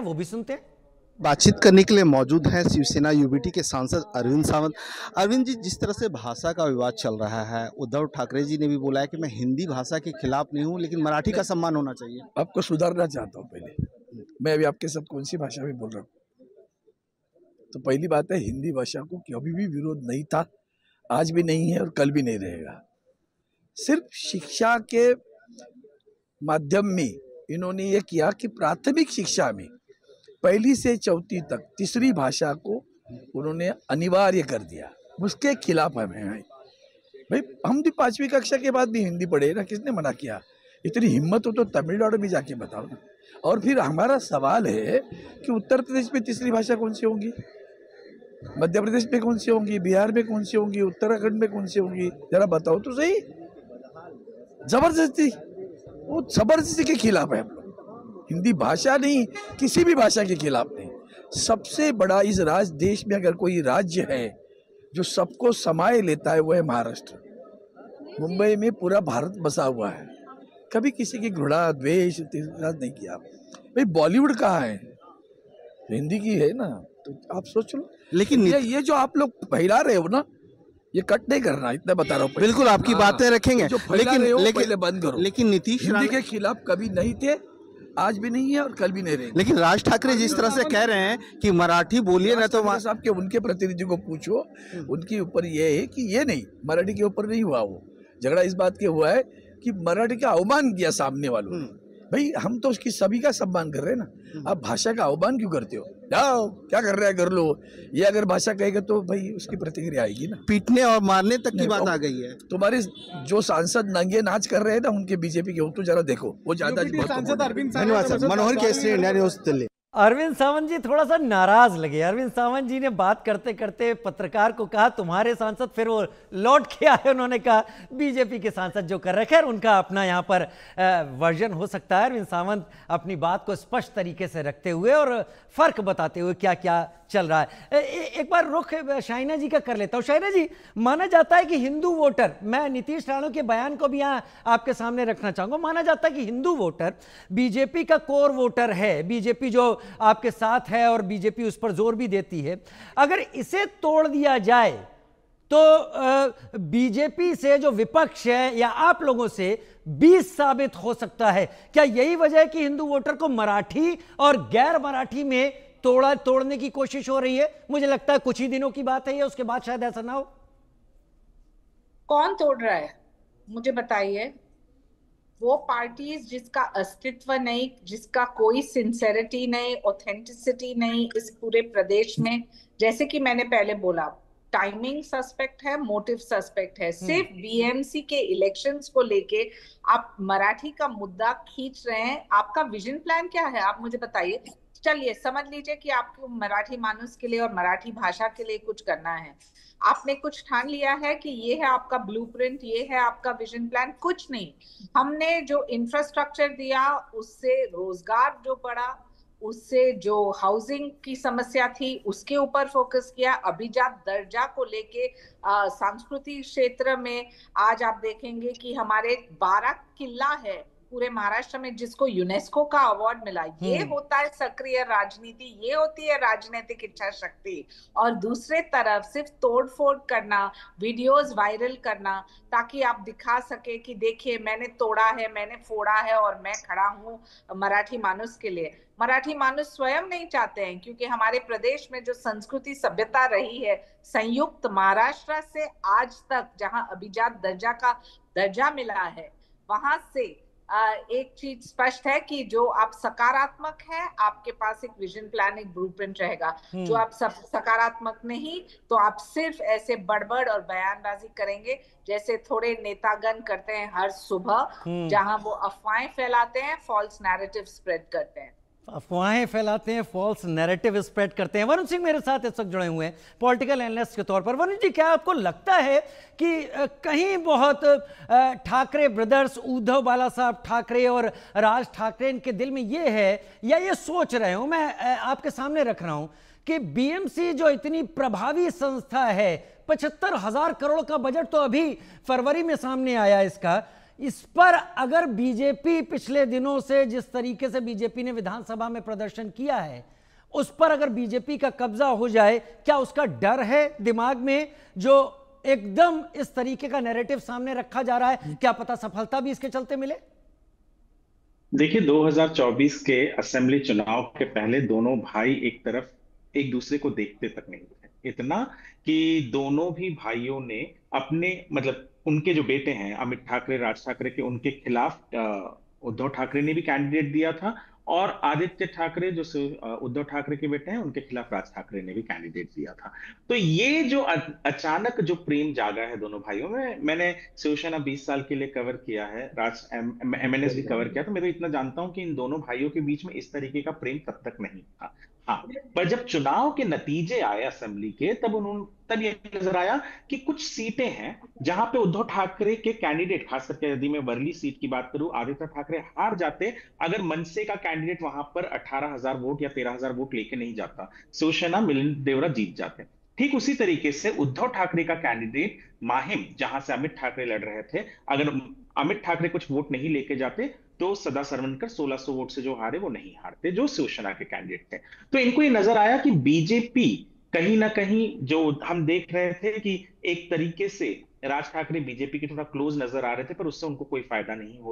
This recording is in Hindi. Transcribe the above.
हैं, वो भी सुनते हैं। बातचीत करने के लिए मौजूद हैं शिवसेना यूबीटी के सांसद अरविंद सावंत। अरविंद जी, जिस तरह से भाषा का विवाद चल रहा है, उद्धव ठाकरे जी ने भी बोला है कि मैं हिंदी भाषा के खिलाफ नहीं हूं, लेकिन मराठी का सम्मान होना चाहिए। आपको सुधारना चाहता हूं। पहले मैं अभी आपके साथ कौन सी भाषा में बोल रहा हूँ? तो पहली बात है, हिंदी भाषा को कभी भी विरोध नहीं था, आज भी नहीं है और कल भी नहीं रहेगा। सिर्फ शिक्षा के माध्यम में इन्होंने ये किया कि प्राथमिक शिक्षा में पहली से चौथी तक तीसरी भाषा को उन्होंने अनिवार्य कर दिया। उसके खिलाफ हमें भाई, हम भी 5वीं कक्षा के बाद भी हिंदी पढ़े ना, किसने मना किया? इतनी हिम्मत हो तो तमिलनाडु में जाके बताओ ना। और फिर हमारा सवाल है कि उत्तर प्रदेश में तीसरी भाषा कौन सी होंगी, मध्य प्रदेश में कौन सी होंगी, बिहार में कौन सी होंगी, उत्तराखंड में कौन सी होंगी, जरा बताओ तो सही। जबरदस्ती, वो जबरदस्ती के खिलाफ है हम लोग। हिंदी भाषा नहीं, किसी भी भाषा के खिलाफ नहीं। सबसे बड़ा इस देश में अगर कोई राज्य है जो सबको समाये लेता है, वो है महाराष्ट्र। मुंबई में पूरा भारत बसा हुआ है। कभी किसी की घृणा, द्वेष, नहीं किया। भाई बॉलीवुड कहाँ है? हिंदी की है ना, तो आप सोच लो। लेकिन ये जो आप लोग फैला रहे हो ना, ये कट नहीं करना, इतना बता रहा हूँ। बिल्कुल आपकी बातें रखेंगे, लेकिन बंद करो। लेकिन नीतीश हिंदी के खिलाफ कभी नहीं थे, आज भी नहीं है और कल भी नहीं रहेंगे। लेकिन राज ठाकरे जिस तरह से कह रहे हैं कि मराठी बोलिए ना, तो साहब के उनके प्रतिनिधि को पूछो, उनके ऊपर ये है कि ये नहीं, मराठी के ऊपर नहीं हुआ। वो झगड़ा इस बात के हुआ है कि मराठी का अवमान किया सामने वालों ने। भाई हम तो उसकी सभी का सम्मान कर रहे हैं ना, आप भाषा का अवमान क्यों करते हो? जाओ, क्या कर रहा है कर लो। ये अगर भाषा कहेगा तो भाई उसकी प्रतिक्रिया आएगी ना। पीटने और मारने तक की बात आ गई है। तुम्हारे जो सांसद नंगे नाच कर रहे हैं ना, उनके बीजेपी के, तो जरा देखो वो ज्यादा। धन्यवाद सर। मनोहर केसरी, इंडिया न्यूज, दिल्ली। अरविंद सावंत जी थोड़ा सा नाराज लगे। अरविंद सावंत जी ने बात करते करते पत्रकार को कहा तुम्हारे सांसद, फिर वो लौट के आए, उन्होंने कहा बीजेपी के सांसद जो कर रखे हैं उनका अपना यहाँ पर वर्जन हो सकता है। अरविंद सावंत अपनी बात को स्पष्ट तरीके से रखते हुए और फर्क बताते हुए क्या क्या चल रहा है। एक बार रुख शाइना जी का कर लेता हूँ। शाइना जी, माना जाता है कि हिंदू वोटर, मैं नीतीश राणा के बयान को भी यहाँ आपके सामने रखना चाहूंगा, माना जाता है कि हिंदू वोटर बीजेपी का कोर वोटर है, बीजेपी जो आपके साथ है और बीजेपी उस पर जोर भी देती है। अगर इसे तोड़ दिया जाए तो बीजेपी से जो विपक्ष है या आप लोगों से 20 साबित हो सकता है। क्या यही वजह है कि हिंदू वोटर को मराठी और गैर मराठी में तोड़ने की कोशिश हो रही है? मुझे लगता है कुछ ही दिनों की बात है ये, उसके बाद शायद ऐसा ना हो। कौन तोड़ रहा है मुझे बताइए? वो पार्टीज जिसका अस्तित्व नहीं, जिसका कोई सिंसेरिटी नहीं, ऑथेंटिसिटी नहीं इस पूरे प्रदेश में। जैसे कि मैंने पहले बोला, टाइमिंग सस्पेक्ट है, मोटिव सस्पेक्ट है। सिर्फ बीएमसी के इलेक्शंस को लेके आप मराठी का मुद्दा खींच रहे हैं। आपका विजन प्लान क्या है आप मुझे बताइए। चलिए समझ लीजिए कि आपको मराठी मानुस के लिए और मराठी भाषा के लिए कुछ करना है। आपने कुछ ठान लिया है कि ये है आपका ब्लूप्रिंट, ये है आपका विजन प्लान। कुछ नहीं। हमने जो इंफ्रास्ट्रक्चर दिया, उससे रोजगार जो बढ़ा, उससे जो हाउसिंग की समस्या थी उसके ऊपर फोकस किया। अभिजात दर्जा को लेके सांस्कृतिक क्षेत्र में आज आप देखेंगे कि हमारे 12 किला है पूरे महाराष्ट्र में जिसको यूनेस्को का अवार्ड मिला। ये होता है सक्रिय राजनीति, ये होती है राजनीतिक इच्छा शक्ति। और दूसरे तरफ सिर्फ तोड़फोड़ करना, वीडियोस वायरल करना ताकि आप दिखा सके कि देखिए मैंने तोड़ा है, मैंने फोड़ा है और मैं खड़ा हूँ मराठी मानुस के लिए। मराठी मानुस स्वयं नहीं चाहते हैं, क्योंकि हमारे प्रदेश में जो संस्कृति सभ्यता रही है, संयुक्त महाराष्ट्र से आज तक जहां अभिजात दर्जा का दर्जा मिला है, वहां से एक चीज स्पष्ट है कि जो आप सकारात्मक है, आपके पास एक विजन प्लान, एक ब्लूप्रिंट रहेगा। जो आप सब सकारात्मक नहीं, तो आप सिर्फ ऐसे बड़बड़ और बयानबाजी करेंगे जैसे थोड़े नेतागण करते हैं हर सुबह, जहां वो अफवाहें फैलाते हैं, फॉल्स नैरेटिव स्प्रेड करते हैं। अफवाहें फैलाते हैं, फॉल्स नैरेटिव स्प्रेड करते हैं। वरुण सिंह मेरे साथ इस वक्त जुड़े हुए हैं पॉलिटिकल एनालिस्ट के तौर पर। वरुण जी, क्या आपको लगता है कि कहीं बहुत ठाकरे ब्रदर्स, उद्धव बाला साहब ठाकरे और राज ठाकरे के दिल में ये है, या ये सोच रहे हो, मैं आपके सामने रख रहा हूं कि बीएमसी जो इतनी प्रभावी संस्था है, 75,000 करोड़ का बजट तो अभी फरवरी में सामने आया इसका, इस पर अगर बीजेपी पिछले दिनों से जिस तरीके से बीजेपी ने विधानसभा में प्रदर्शन किया है, उस पर अगर बीजेपी का कब्जा हो जाए, क्या उसका डर है दिमाग में जो एकदम इस तरीके का नैरेटिव सामने रखा जा रहा है? क्या पता सफलता भी इसके चलते मिले? देखिए, 2024 के असेंबली चुनाव के पहले दोनों भाई एक तरफ एक दूसरे को देखते तक नहीं थे, इतना कि दोनों भी भाइयों ने अपने मतलब उनके जो बेटे हैं अमित ठाकरे, राज ठाकरे के, उनके खिलाफ उद्धव ठाकरे ने भी कैंडिडेट दिया था, और आदित्य ठाकरे जो उद्धव ठाकरे के बेटे हैं उनके खिलाफ राज ठाकरे ने भी कैंडिडेट दिया था। तो ये जो अचानक जो प्रेम जागा है दोनों भाइयों में, मैंने शिवसेना 20 साल के लिए कवर किया है, राज एमएनएस भी कवर किया, तो मैं तो इतना जानता हूं कि इन दोनों भाइयों के बीच में इस तरीके का प्रेम तब तक नहीं था। हाँ, पर जब चुनाव के नतीजे आए असेंबली के, तब ये नजर आया कि कुछ सीटें हैं जहां पे उद्धव ठाकरे के कैंडिडेट, खास करके यदि मैं वर्ली सीट की बात करूं, आदित्य ठाकरे हार जाते अगर मनसे का कैंडिडेट वहां पर 18,000 वोट या 13,000 वोट लेके नहीं जाता, शिवसेना मिलिंद देवरा जीत जाते। ठीक उसी तरीके से उद्धव ठाकरे का कैंडिडेट माहिम, जहां से अमित ठाकरे लड़ रहे थे, अगर अमित ठाकरे कुछ वोट नहीं लेके जाते तो सदा सरवनकर 1600 वोट से जो हारे वो नहीं हारते, जो शिवसेना के कैंडिडेट थे। तो इनको ये नजर आया कि बीजेपी कहीं ना कहीं, जो हम देख रहे थे कि एक तरीके से राज ठाकरे बीजेपी के थोड़ा क्लोज नजर आ रहे थे, पर उससे उनको कोई फायदा नहीं हो